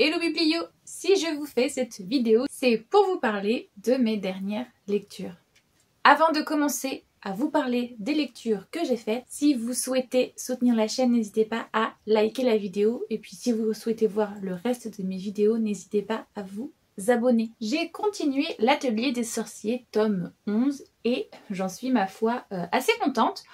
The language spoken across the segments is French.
Hello Biblio! Si je vous fais cette vidéo, c'est pour vous parler de mes dernières lectures. Avant de commencer à vous parler des lectures que j'ai faites, si vous souhaitez soutenir la chaîne, n'hésitez pas à liker la vidéo. Et puis si vous souhaitez voir le reste de mes vidéos, n'hésitez pas à vous abonner. J'ai continué l'Atelier des sorciers, tome 11, et j'en suis ma foi assez contente.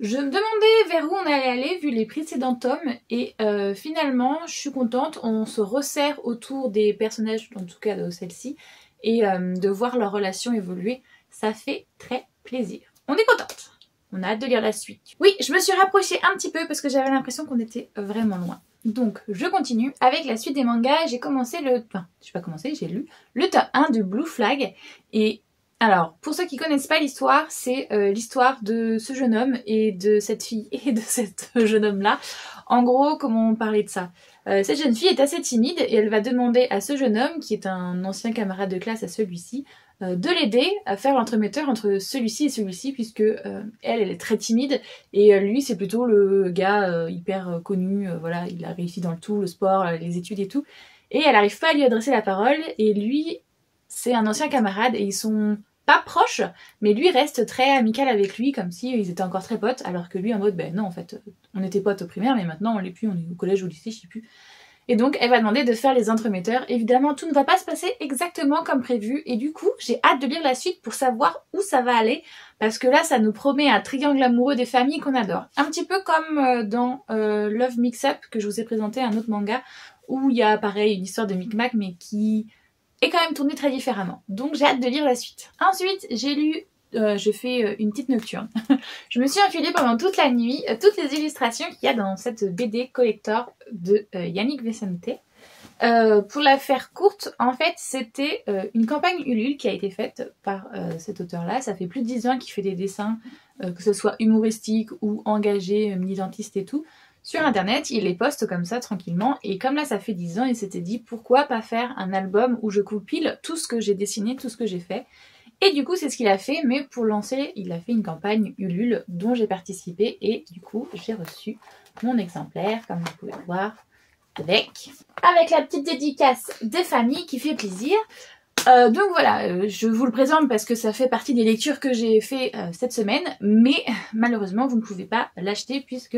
Je me demandais vers où on allait aller vu les précédents tomes et finalement je suis contente, on se resserre autour des personnages, en tout cas de celle-ci, et de voir leur relation évoluer, ça fait très plaisir. On est contente, on a hâte de lire la suite. Oui, je me suis rapprochée un petit peu parce que j'avais l'impression qu'on était vraiment loin. Donc je continue avec la suite des mangas, j'ai commencé le... Enfin, j'ai pas commencé, j'ai lu le tome 1 de Blue Flag et... Alors, pour ceux qui connaissent pas l'histoire, c'est l'histoire de ce jeune homme et de cette fille et de cet jeune homme-là. En gros, comment on parlait de ça? Cette jeune fille est assez timide et elle va demander à ce jeune homme, qui est un ancien camarade de classe à celui-ci, de l'aider à faire l'entremetteur entre celui-ci et celui-ci, puisque elle est très timide et lui, c'est plutôt le gars hyper connu. Voilà, il a réussi dans le tout, le sport, les études et tout. Et elle n'arrive pas à lui adresser la parole et lui, c'est un ancien camarade et ils sont... pas proche, mais lui reste très amical avec lui, comme si ils étaient encore très potes, alors que lui en mode, ben non, en fait, on était potes au primaire, mais maintenant on l'est plus, on est au collège ou au lycée, je sais plus. Et donc elle va demander de faire les entremetteurs. Évidemment, tout ne va pas se passer exactement comme prévu, et du coup, j'ai hâte de lire la suite pour savoir où ça va aller, parce que là, ça nous promet un triangle amoureux des familles qu'on adore. Un petit peu comme dans Love Mix-Up, que je vous ai présenté, un autre manga, où il y a pareil une histoire de micmac, mais qui... est quand même tourné très différemment. Donc j'ai hâte de lire la suite. Ensuite, j'ai lu, je fais une petite nocturne. Je me suis enfilée pendant toute la nuit toutes les illustrations qu'il y a dans cette BD collector de Yannick Vicente. Pour la faire courte, en fait, c'était une campagne Ulule qui a été faite par cet auteur-là. Ça fait plus de 10 ans qu'il fait des dessins, que ce soit humoristiques ou engagés, militantistes et tout. Sur internet, il les poste comme ça tranquillement et comme là ça fait 10 ans, il s'était dit pourquoi pas faire un album où je compile tout ce que j'ai dessiné, tout ce que j'ai fait. Et du coup c'est ce qu'il a fait, mais pour lancer, il a fait une campagne Ulule dont j'ai participé et du coup j'ai reçu mon exemplaire comme vous pouvez le voir avec la petite dédicace des familles qui fait plaisir. Donc voilà, je vous le présente parce que ça fait partie des lectures que j'ai fait cette semaine, mais malheureusement vous ne pouvez pas l'acheter puisque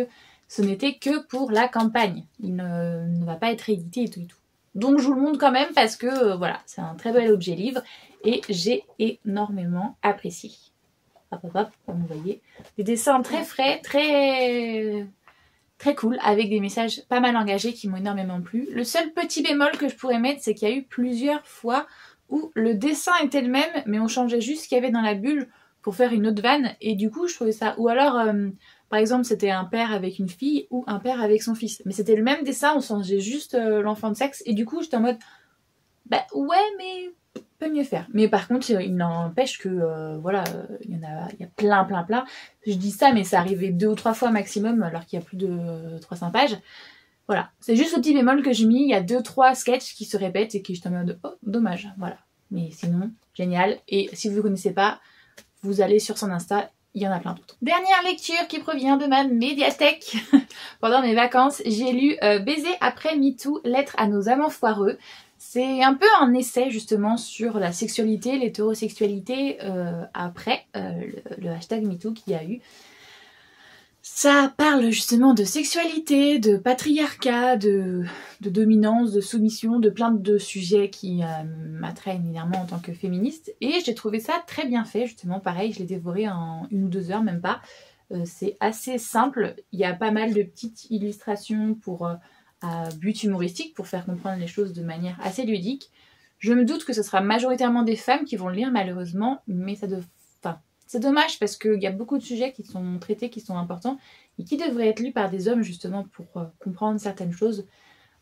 ce n'était que pour la campagne. Il ne va pas être réédité et tout et tout. Donc je vous le montre quand même parce que voilà, c'est un très bel objet livre et j'ai énormément apprécié. Hop hop hop, comme vous voyez. Des dessins très frais, très cool, avec des messages pas mal engagés qui m'ont énormément plu. Le seul petit bémol que je pourrais mettre, c'est qu'il y a eu plusieurs fois où le dessin était le même, mais on changeait juste ce qu'il y avait dans la bulle pour faire une autre vanne. Et du coup, je trouvais ça... Ou alors... par exemple, c'était un père avec une fille ou un père avec son fils. Mais c'était le même dessin, on changeait juste l'enfant de sexe. Et du coup, j'étais en mode, bah ouais, mais peut mieux faire. Mais par contre, il n'empêche que, voilà, il y a plein. Je dis ça, mais ça arrivait 2 ou 3 fois maximum, alors qu'il y a plus de 300 pages. Voilà, c'est juste le petit bémol que j'ai mis. Il y a 2-3 sketchs qui se répètent et qui j'étais en mode, oh, dommage, voilà. Mais sinon, génial. Et si vous ne connaissez pas, vous allez sur son Insta. Il y en a plein d'autres. Dernière lecture qui provient de ma médiathèque. Pendant mes vacances, j'ai lu Baiser après MeToo, lettre à nos amants foireux. C'est un peu un essai justement sur la sexualité, l'hétérosexualité après le hashtag MeToo qu'il y a eu. Ça parle justement de sexualité, de patriarcat, de dominance, de soumission, de plein de sujets qui m'attraient évidemment en tant que féministe. Et j'ai trouvé ça très bien fait, justement, pareil, je l'ai dévoré en 1 ou 2 heures, même pas. C'est assez simple, il y a pas mal de petites illustrations pour à but humoristique, pour faire comprendre les choses de manière assez ludique. Je me doute que ce sera majoritairement des femmes qui vont le lire malheureusement, mais ça devrait... C'est dommage parce qu'il y a beaucoup de sujets qui sont traités, qui sont importants et qui devraient être lus par des hommes justement pour comprendre certaines choses.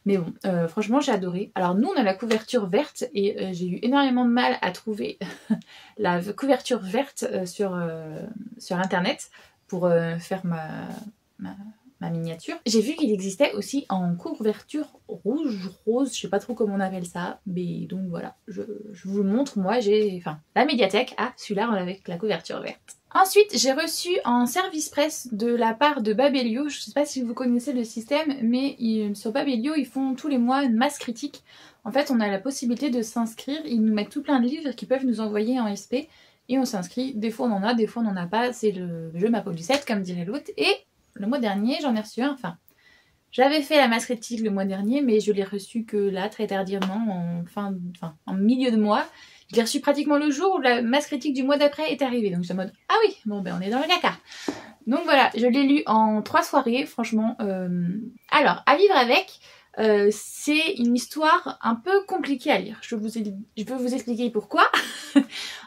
Mais bon, franchement j'ai adoré. Alors nous on a la couverture verte et j'ai eu énormément de mal à trouver la couverture verte sur internet pour faire ma miniature. J'ai vu qu'il existait aussi en couverture rouge, rose, je sais pas trop comment on appelle ça, mais donc voilà, je vous le montre, moi j'ai, enfin la médiathèque a celui-là avec la couverture verte. Ensuite, j'ai reçu en service presse de la part de Babelio, je ne sais pas si vous connaissez le système, mais sur Babelio, ils font tous les mois une masse critique. En fait, on a la possibilité de s'inscrire, ils nous mettent tout plein de livres qu'ils peuvent nous envoyer en SP, et on s'inscrit. Des fois on en a, des fois on n'en a pas, c'est le jeu ma peau du 7, comme dirait l'autre. Et le mois dernier, j'en ai reçu un, enfin, j'avais fait la masse critique le mois dernier, mais je l'ai reçu que là, très tardivement, en milieu de mois. Je l'ai reçu pratiquement le jour où la masse critique du mois d'après est arrivée. Donc j'étais en mode, ah oui, bon ben on est dans le caca. Donc voilà, je l'ai lu en 3 soirées, franchement. Alors, à vivre avec, c'est une histoire un peu compliquée à lire. Je peux vous expliquer pourquoi.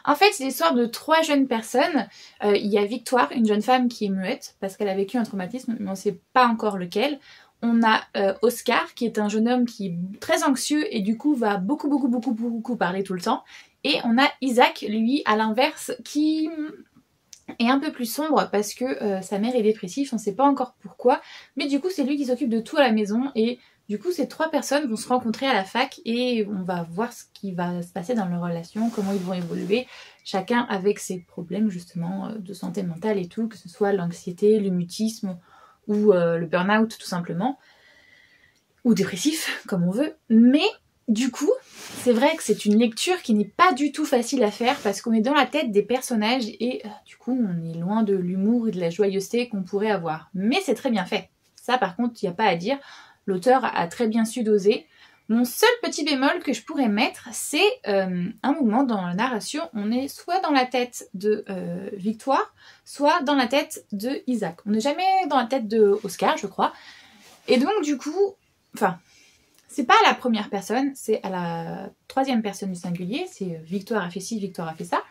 En fait, c'est l'histoire de 3 jeunes personnes. Il y a Victoire, une jeune femme qui est muette, parce qu'elle a vécu un traumatisme, mais on ne sait pas encore lequel. On a Oscar, qui est un jeune homme qui est très anxieux et du coup va beaucoup parler tout le temps. Et on a Isaac, lui, à l'inverse, qui est un peu plus sombre parce que sa mère est dépressive, on ne sait pas encore pourquoi. Mais du coup, c'est lui qui s'occupe de tout à la maison. Et du coup, ces 3 personnes vont se rencontrer à la fac et on va voir ce qui va se passer dans leur relation, comment ils vont évoluer, chacun avec ses problèmes justement de santé mentale et tout, que ce soit l'anxiété, le mutisme ou le burn-out tout simplement, ou dépressif, comme on veut. Mais du coup, c'est vrai que c'est une lecture qui n'est pas du tout facile à faire parce qu'on est dans la tête des personnages et du coup, on est loin de l'humour et de la joyeuseté qu'on pourrait avoir. Mais c'est très bien fait. Ça, par contre, il n'y a pas à dire. L'auteur a très bien su doser. Mon seul petit bémol que je pourrais mettre, c'est un moment dans la narration, on est soit dans la tête de Victoire, soit dans la tête de Isaac. On n'est jamais dans la tête de Oscar, je crois. Et donc, du coup, enfin, c'est pas à la première personne, c'est à la 3e personne du singulier. C'est Victoire a fait ci, Victoire a fait ça.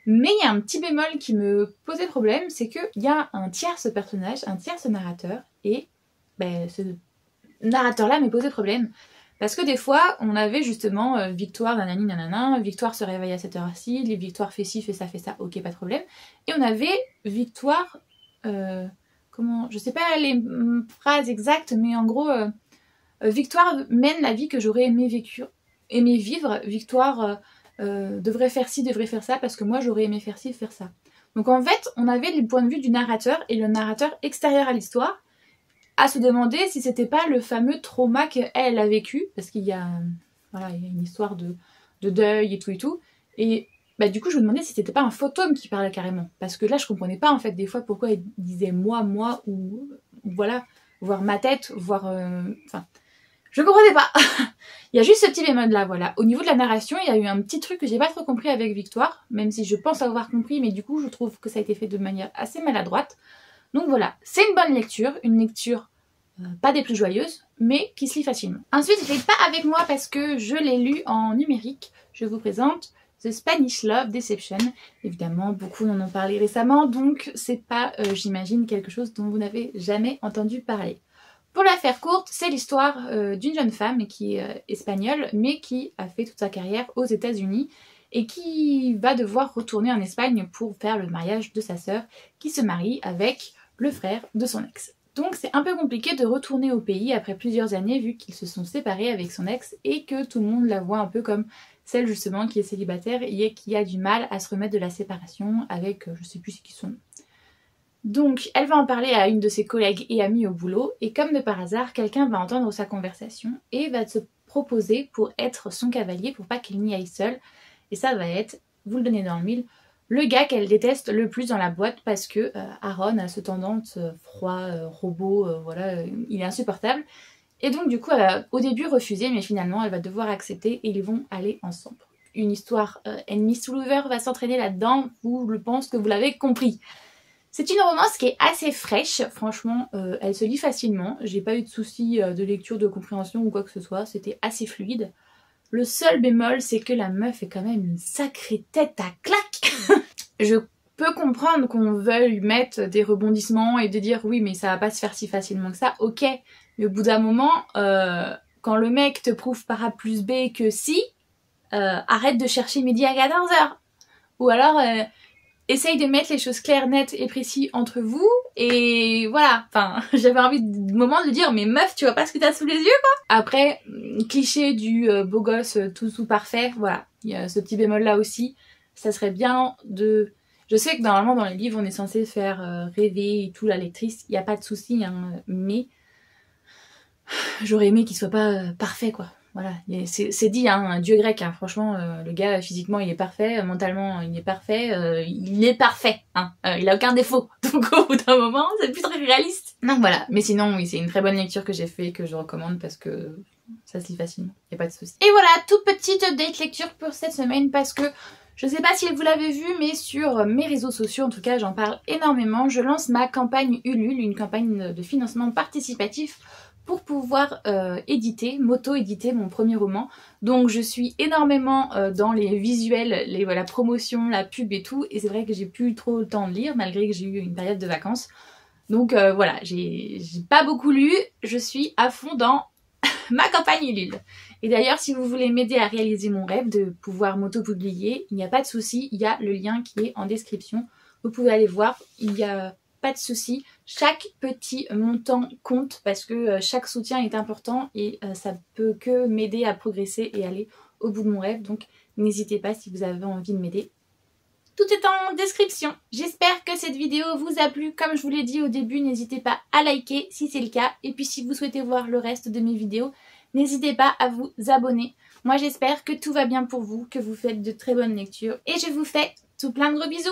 Mais il y a un petit bémol qui me posait problème, c'est qu'il y a un tierce personnage, un tierce narrateur, et ben, ce narrateur-là me posait problème. Parce que des fois, on avait justement Victoire, nanani, nanana, Victoire se réveille à cette heure-ci, Victoire fait ci, fait ça, ok, pas de problème. Et on avait Victoire, je sais pas les phrases exactes, mais en gros, Victoire mène la vie que j'aurais aimé vivre. Victoire devrait faire ci, devrait faire ça, parce que moi j'aurais aimé faire ci, faire ça. Donc en fait, on avait le point de vue du narrateur et le narrateur extérieur à l'histoire, à se demander si c'était pas le fameux trauma qu'elle a vécu, parce qu'il y a, voilà, il y a une histoire de deuil et tout. Et bah, du coup, je me demandais si c'était pas un fantôme qui parlait carrément. Parce que là, je comprenais pas en fait des fois pourquoi il disait moi, ou voilà, voir ma tête, voir. Enfin, je comprenais pas. Il y a juste ce petit bémol là, voilà. Au niveau de la narration, il y a eu un petit truc que j'ai pas trop compris avec Victoire, même si je pense avoir compris, mais du coup, je trouve que ça a été fait de manière assez maladroite. Donc voilà, c'est une bonne lecture, pas des plus joyeuses, mais qui se lit facilement. Ensuite, je l'ai pas avec moi parce que je l'ai lu en numérique. Je vous présente The Spanish Love Deception. Évidemment, beaucoup en ont parlé récemment, donc c'est pas, j'imagine, quelque chose dont vous n'avez jamais entendu parler. Pour la faire courte, c'est l'histoire d'une jeune femme qui est espagnole, mais qui a fait toute sa carrière aux États-Unis et qui va devoir retourner en Espagne pour faire le mariage de sa sœur, qui se marie avec le frère de son ex. Donc c'est un peu compliqué de retourner au pays après plusieurs années vu qu'ils se sont séparés avec son ex et que tout le monde la voit un peu comme celle justement qui est célibataire et qui a du mal à se remettre de la séparation avec je sais plus qui sont. Donc elle va en parler à une de ses collègues et amies au boulot et comme de par hasard quelqu'un va entendre sa conversation et va se proposer pour être son cavalier pour pas qu'il n'y aille seul et ça va être, vous le donnez dans le mille, le gars qu'elle déteste le plus dans la boîte parce que Aaron a ce tendance froid, robot, voilà, il est insupportable. Et donc du coup elle va au début refuser mais finalement elle va devoir accepter et ils vont aller ensemble. Une histoire Enemy to Lover va s'entraîner là-dedans, je pense que vous l'avez compris. C'est une romance qui est assez fraîche, franchement elle se lit facilement, j'ai pas eu de soucis de lecture, de compréhension ou quoi que ce soit, c'était assez fluide. Le seul bémol, c'est que la meuf est quand même une sacrée tête à claque. Je peux comprendre qu'on veuille mettre des rebondissements et de dire oui mais ça va pas se faire si facilement que ça, ok. Mais au bout d'un moment, quand le mec te prouve par A plus B que si, arrête de chercher midi à 14h. Ou alors, essaye de mettre les choses claires, nettes et précises entre vous. Et voilà, enfin, j'avais envie de moment de dire mais meuf, tu vois pas ce que t'as sous les yeux quoi. Après, cliché du beau gosse tout parfait, voilà. Il y a ce petit bémol là aussi. Ça serait bien de... Je sais que normalement dans les livres on est censé faire rêver et tout la lectrice, il n'y a pas de souci, hein, mais j'aurais aimé qu'il soit pas parfait quoi. Voilà, c'est dit, hein, un dieu grec, hein, franchement, le gars physiquement il est parfait, mentalement il est parfait, hein, il a aucun défaut, donc au bout d'un moment c'est plus très réaliste. Donc voilà, mais sinon oui c'est une très bonne lecture que j'ai fait et que je recommande parce que ça se lit facilement, y a pas de souci. Et voilà, toute petite date lecture pour cette semaine parce que je sais pas si vous l'avez vu, mais sur mes réseaux sociaux, en tout cas j'en parle énormément, je lance ma campagne Ulule, une campagne de financement participatif pour pouvoir m'auto-éditer mon premier roman. Donc je suis énormément dans les visuels, la promotion, la pub et tout, et c'est vrai que j'ai plus trop le temps de lire malgré que j'ai eu une période de vacances. Donc voilà, j'ai pas beaucoup lu, je suis à fond dans ma campagne Ulule. Et d'ailleurs, si vous voulez m'aider à réaliser mon rêve de pouvoir m'auto-publier, il n'y a pas de souci, il y a le lien qui est en description. Vous pouvez aller voir, il n'y a pas de souci. Chaque petit montant compte parce que chaque soutien est important et ça peut que m'aider à progresser et aller au bout de mon rêve. Donc n'hésitez pas si vous avez envie de m'aider. Tout est en description. J'espère que cette vidéo vous a plu. Comme je vous l'ai dit au début, n'hésitez pas à liker si c'est le cas. Et puis si vous souhaitez voir le reste de mes vidéos, n'hésitez pas à vous abonner. Moi j'espère que tout va bien pour vous, que vous faites de très bonnes lectures. Et je vous fais tout plein de gros bisous.